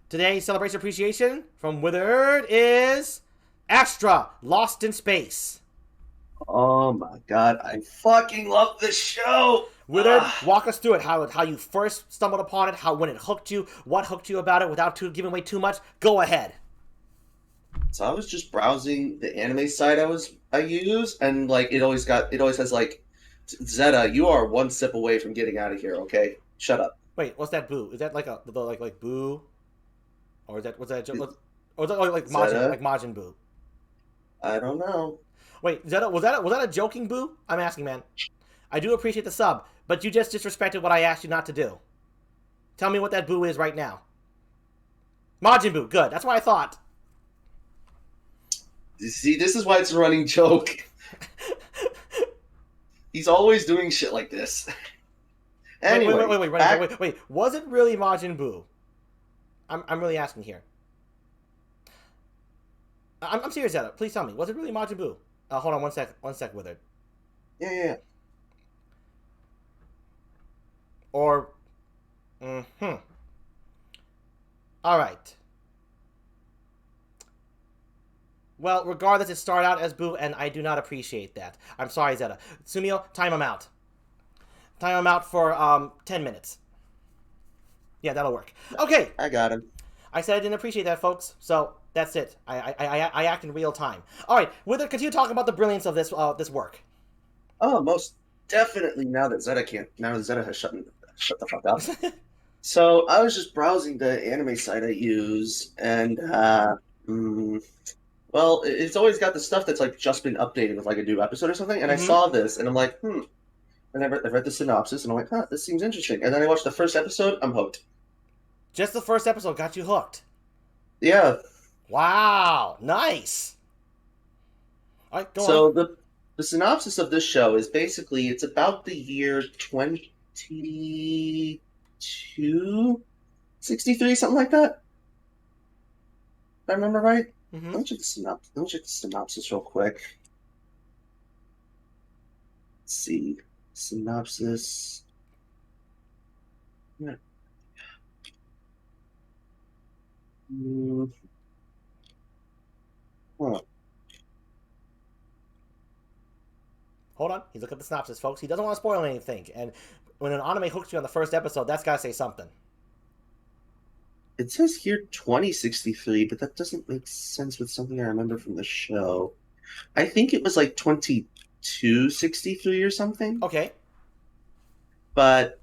Today's celebration appreciation from Withered is Astra, Lost in Space. Oh my god, I fucking love this show. Withered, walk us through it. How you first stumbled upon it, when it hooked you, what hooked you about it without giving away too much. Go ahead. So I was just browsing the anime site I use, and like it always has like, Zeta, you are one step away from getting out of here. Okay, shut up. Wait, what's that boo? Is that like like boo, or is that or is that like Zeta, Majin Buu? I don't know. Wait, was that a joking boo? I'm asking, man. I do appreciate the sub, but you just disrespected what I asked you not to do. Tell me what that boo is right now. Majin Buu, good. That's what I thought. You see, this is why it's a running joke. He's always doing shit like this. Anyway, wait. Was it really Majin Buu? I'm really asking here. I'm serious, Zeta. Please tell me. Was it really Majin Buu? Hold on one sec, Withered. Yeah. Or, All right. Well, regardless, it started out as Boo, and I do not appreciate that. I'm sorry, Zeta. Sumio, time him out. Time him out for 10 minutes. Yeah, that'll work. Okay. I got him. I said I didn't appreciate that, folks. So that's it. I act in real time. All right, Wither, continue talking about the brilliance of this work. Oh, most definitely. Now that Zeta has shut the fuck up. So I was just browsing the anime site I use, and well, it's always got the stuff that's like just been updated with like a new episode or something. And I saw this, and I'm like, And I read the synopsis, and I'm like, huh, this seems interesting. And then I watched the first episode. I'm hooked. Just the first episode got you hooked. Yeah. Wow, nice. All right, go on. So the synopsis of this show is basically it's about the year 2263, something like that. If I remember right. Mm-hmm. Let me check the synopsis real quick. Let's see. Synopsis. Yeah. Huh. Hold on. He's looking at the synopsis, folks. He doesn't want to spoil anything. And when an anime hooks you on the first episode, that's got to say something. It says here 2063, but that doesn't make sense with something I remember from the show. I think it was like 2263 or something. Okay. But,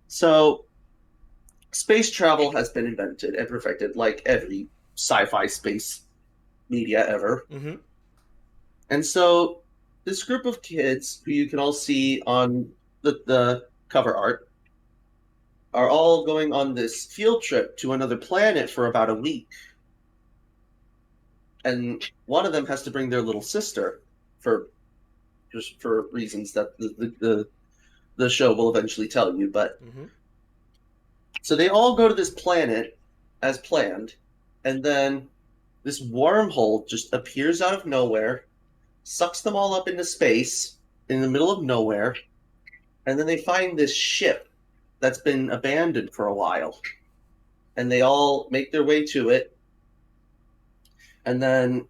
so, space travel has been invented and perfected like every sci-fi space media ever. Mm-hmm. And so, this group of kids, who you can all see on the cover art, are all going on this field trip to another planet for about a week. And one of them has to bring their little sister for reasons that the show will eventually tell you. But so they all go to this planet as planned, and then this wormhole just appears out of nowhere, sucks them all up into space in the middle of nowhere, and then they find this ship that's been abandoned for a while. And they all make their way to it. And then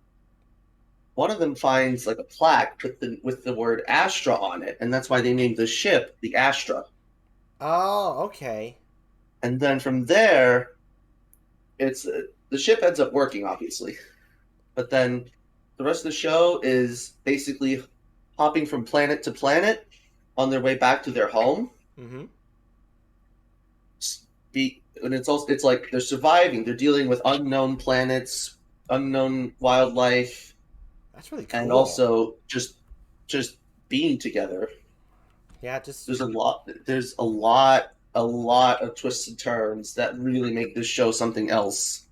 one of them finds like a plaque with the word Astra on it, and that's why they named the ship the Astra. Oh, okay. And then from there, it's the ship ends up working, obviously. But then the rest of the show is basically hopping from planet to planet on their way back to their home. Mm-hmm. And it's like they're surviving. They're dealing with unknown planets, unknown wildlife. That's really cool. And also just being together. Yeah, just there's a lot of twists and turns that really make this show something else.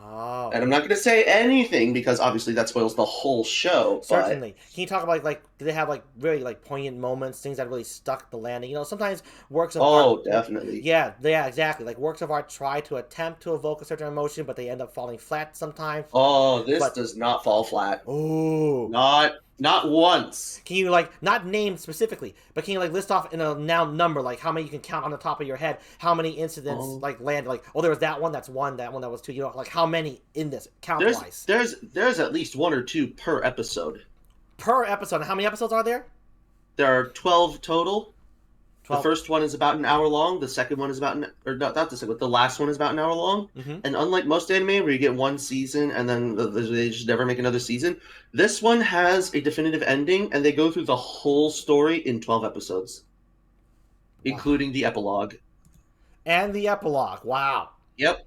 Oh. And I'm not going to say anything because obviously that spoils the whole show. Certainly. Can you talk about do they have really poignant moments, things that really stuck the landing? You know, sometimes works of art. Oh, definitely. Yeah, exactly. Like works of art try to attempt to evoke a certain emotion, but they end up falling flat sometimes. Oh, this does not fall flat. Oh. Not Not once. Can you, like, not name specifically, but can you, like, list off in a noun number, like how many you can count on the top of your head, how many incidents, Oh. like, land, like, oh, there was that one, that's one, that one, that was two, you know, like, how many in this, There's count-wise? there's at least one or two per episode. Per episode. And how many episodes are there? There are 12 total. 12. The first one is about an hour long. The second one is about or not the second, but the last one is about an hour long. Mm-hmm. And unlike most anime where you get one season and then they just never make another season, this one has a definitive ending and they go through the whole story in 12 episodes, including the epilogue. And the epilogue. Wow. Yep.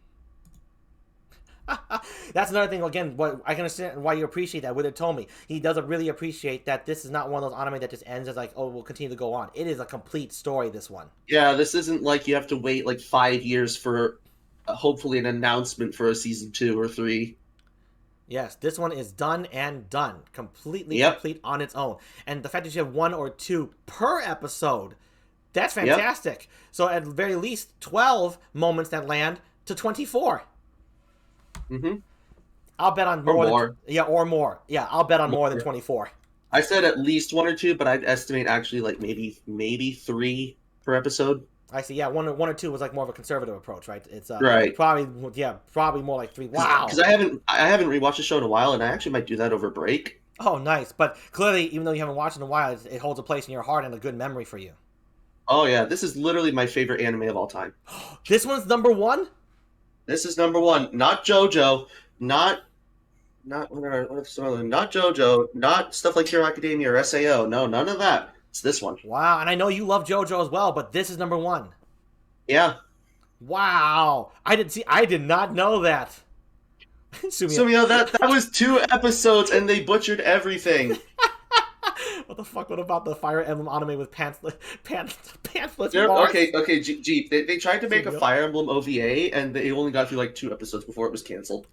That's another thing. Again, what I can understand why you appreciate that. Withered told me he doesn't really appreciate that this is not one of those anime that just ends as like, oh, we'll continue to go on. It is a complete story. This one. Yeah, this isn't like you have to wait like 5 years for hopefully an announcement for a season 2 or 3. Yes, this one is done and done, completely Yep. complete on its own. And the fact that you have 1 or 2 per episode, that's fantastic. Yep. So at the very least, 12 moments that land to 24. Mm-hmm. I'll bet on more. Or more. Yeah, I'll bet on more than 24. I said at least 1 or 2, but I'd estimate actually like maybe 3 per episode. I see. Yeah, one or two was like more of a conservative approach, right? It's right. Probably more like 3. Wow. Because I haven't rewatched the show in a while, and I actually might do that over break. Oh, nice. But clearly, even though you haven't watched it in a while, it holds a place in your heart and a good memory for you. Oh yeah, this is literally my favorite anime of all time. This one's number 1. This is number 1. Not JoJo. Not JoJo. Not stuff like Hero Academia or SAO. No, none of that. It's this one. Wow, and I know you love JoJo as well, but this is number 1. Yeah. Wow. I did not know that. Sumio, that was 2 episodes and they butchered everything. What the fuck? What about the Fire Emblem anime with pantsless Okay, GEEP. They tried to make a Fire Emblem OVA and they only got through like 2 episodes before it was canceled.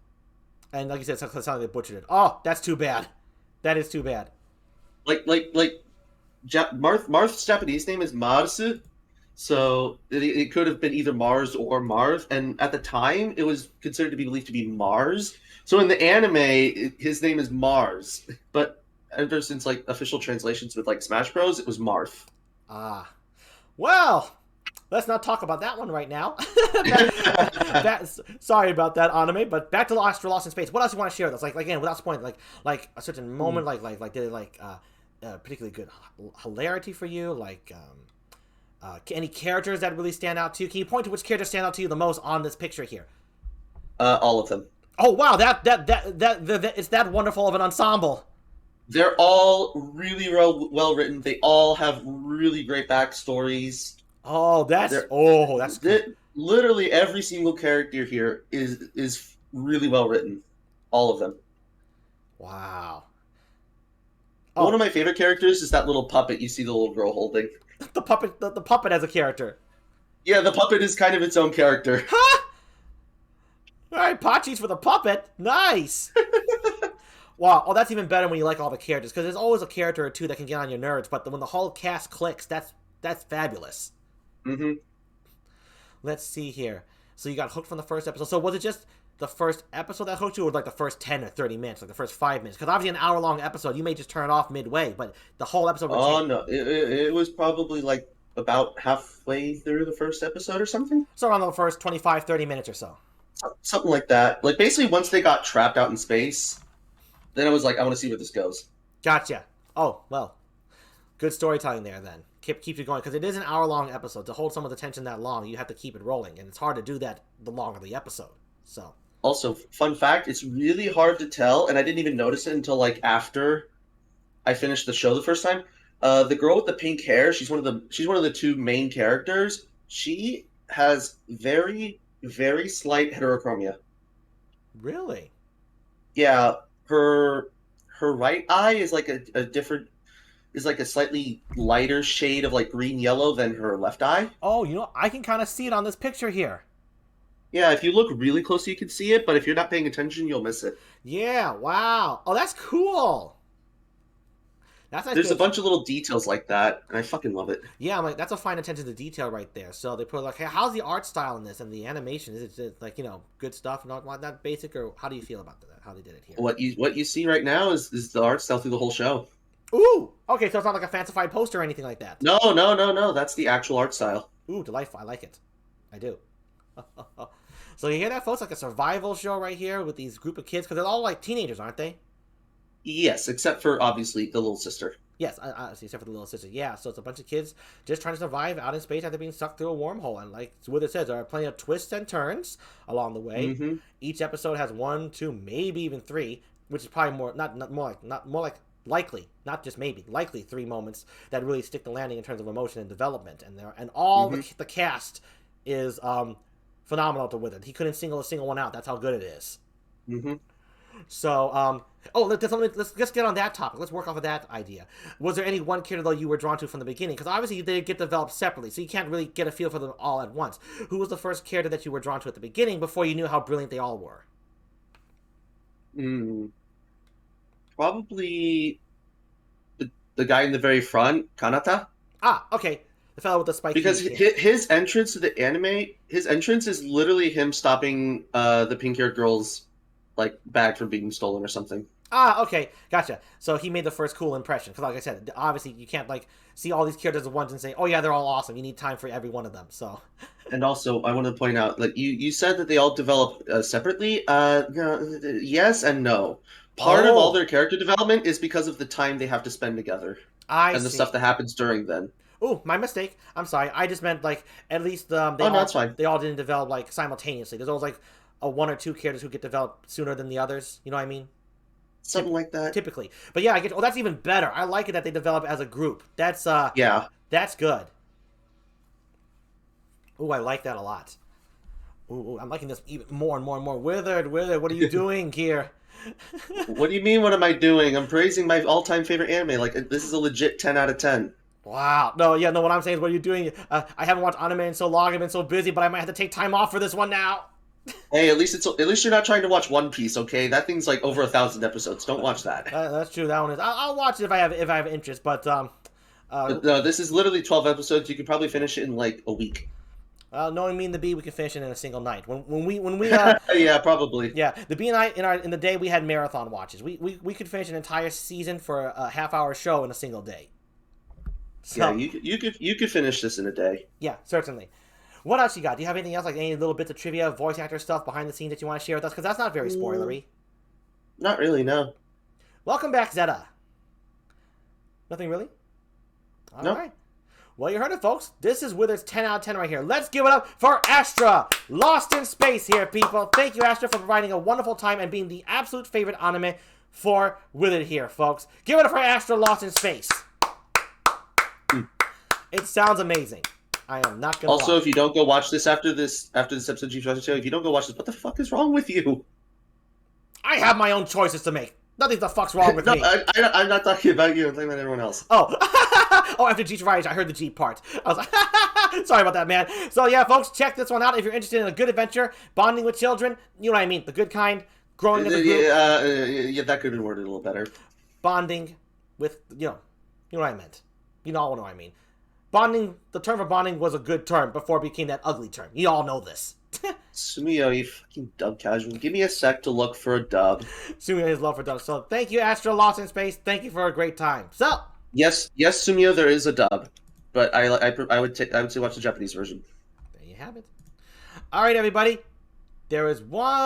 And like you said, that's how they butchered it. Oh, that's too bad. That is too bad. Marth's Japanese name is Marsu, so it could have been either Mars or Marth, and at the time it was considered to be believed to be Mars. So in the anime, his name is Mars, but ever since like official translations with like Smash Bros, it was Marth. Ah, well, let's not talk about that one right now. Sorry about that anime, but back to Astra Lost in Space. What else you want to share with us? Like again, without spoiling, like a certain moment, like did it particularly good hilarity for you? Like any characters that really stand out to you? Can you point to which characters stand out to you the most on this picture here? All of them. Oh wow, that it's that wonderful of an ensemble. They're all really well written. They all have really great backstories. Oh, that's good. Literally every single character here is really well written. All of them. Wow. One of my favorite characters is that little puppet you see the little girl holding. The puppet as a character. Yeah, the puppet is kind of its own character. Huh? All right, Pachi's for the puppet. Nice. Wow. Oh, that's even better when you like all the characters, because there's always a character or two that can get on your nerves, but when the whole cast clicks, that's fabulous. Mm-hmm. Let's see here. So you got hooked from the first episode. So was it just the first episode that hooked you, or like the first 10 or 30 minutes, like the first 5 minutes? Because obviously an hour-long episode, you may just turn it off midway, but the whole episode... No. It was probably like about halfway through the first episode or something? So around the first 25, 30 minutes or so. Something like that. Like, basically, once they got trapped out in space, then I was like, I want to see where this goes. Gotcha. Oh, well. Good storytelling there, then. Keep you going, because it is an hour-long episode. To hold someone's attention that long, you have to keep it rolling, and it's hard to do that the longer the episode. So... Also, fun fact, it's really hard to tell, and I didn't even notice it until like after I finished the show the first time. The girl with the pink hair, she's one of the 2 main characters. She has very, very slight heterochromia. Really? Yeah, her right eye is like a slightly lighter shade of like green yellow than her left eye. Oh, I can kind of see it on this picture here. Yeah, if you look really close, you can see it, but if you're not paying attention, you'll miss it. Yeah, wow. Oh, that's cool. There's a bunch of little details like that, and I fucking love it. Yeah, I'm like, that's a fine attention to detail right there. So they put like, hey, how's the art style in this and the animation? Is it just like, good stuff, not that basic, or how do you feel about that? How they did it here? What you see right now is the art style through the whole show. Ooh! Okay, so it's not like a fancified poster or anything like that. No, no, no, no. That's the actual art style. Ooh, delightful. I like it. I do. So you hear that, folks? Like a survival show right here with these group of kids, because they're all like teenagers, aren't they? Yes, except for obviously the little sister. Yes, except for the little sister. Yeah, so it's a bunch of kids just trying to survive out in space after being sucked through a wormhole. And like what it says, there are plenty of twists and turns along the way. Mm-hmm. Each episode has 1, 2, maybe even 3, which is probably more like likely, not just maybe, likely 3 moments that really stick the landing in terms of emotion and development. And all the cast is phenomenal to Withered. He couldn't single a single one out. That's how good it is. Mm-hmm. So, let's get on that topic. Let's work off of that idea. Was there any one character, though, you were drawn to from the beginning? Because obviously they get developed separately, so you can't really get a feel for them all at once. Who was the first character that you were drawn to at the beginning before you knew how brilliant they all were? Probably the guy in the very front, Kanata. Ah, okay. The fellow with the spiky Because his entrance to the anime, his entrance is literally him stopping the pink-haired girl's like bag from being stolen or something. Ah, okay, gotcha. So he made the first cool impression. Because like I said, obviously you can't like see all these characters at once and say, oh yeah, they're all awesome. You need time for every one of them. So. And also, I want to point out, like you said that they all develop separately. No, yes and no. Part of all their character development is because of the time they have to spend together. And the stuff that happens during then. Oh, my mistake. I'm sorry. I just meant like at least that's fine. They all didn't develop like simultaneously. There's always like a 1 or 2 characters who get developed sooner than the others. You know what I mean? Something like that. Typically. But yeah, I get. Oh, that's even better. I like it that they develop as a group. That's yeah. That's good. Ooh, I like that a lot. Ooh, I'm liking this even more and more and more. Withered, what are you doing here? What do you mean? What am I doing? I'm praising my all-time favorite anime. Like this is a legit 10 out of 10. Wow. No, what I'm saying is, what are you doing? I haven't watched anime in so long. I've been so busy, but I might have to take time off for this one now. Hey, at least you're not trying to watch One Piece, okay? That thing's like over 1,000 episodes. Don't watch that. That's true. That one is. I'll watch it if I have interest. But no, this is literally 12 episodes. You could probably finish it in like a week. Knowing me and the B, we can finish it in a single night. When we yeah, probably. Yeah, the B and I in the day we had marathon watches. We could finish an entire season for a half-hour show in a single day. So, yeah, you could finish this in a day. Yeah, certainly. What else you got? Do you have anything else, like any little bits of trivia, voice actor stuff behind the scenes that you want to share with us? Because that's not very spoilery. Not really, no. Welcome back, Zeta. Nothing really? All right. Well, you heard it, folks. This is Withered's 10 out of 10 right here. Let's give it up for Astra. Lost in Space here, people. Thank you, Astra, for providing a wonderful time and being the absolute favorite anime for Withered here, folks. Give it up for Astra Lost in Space. It sounds amazing. I am not going to Also, if you don't go watch this after this episode of GEEP Show, if you don't go watch this, what the fuck is wrong with you? I have my own choices to make. Nothing the fuck's wrong with me. I'm not talking about you. I'm talking about everyone else. Oh. After GEEP Rise, I heard the GEEP part. I was like, sorry about that, man. So, yeah, folks, check this one out if you're interested in a good adventure, bonding with children. You know what I mean. The good kind. Growing as a group. Yeah, that could have been worded a little better. Bonding with, you know what I meant. You all know what I mean. Bonding, the term for bonding was a good term before it became that ugly term. You all know this. Sumio, you fucking dub casual. Give me a sec to look for a dub. Sumio has love for dubs. So thank you, Astra Lost in Space. Thank you for a great time. So yes, Sumio, there is a dub, but I would say watch the Japanese version. There you have it. All right, everybody. There is one.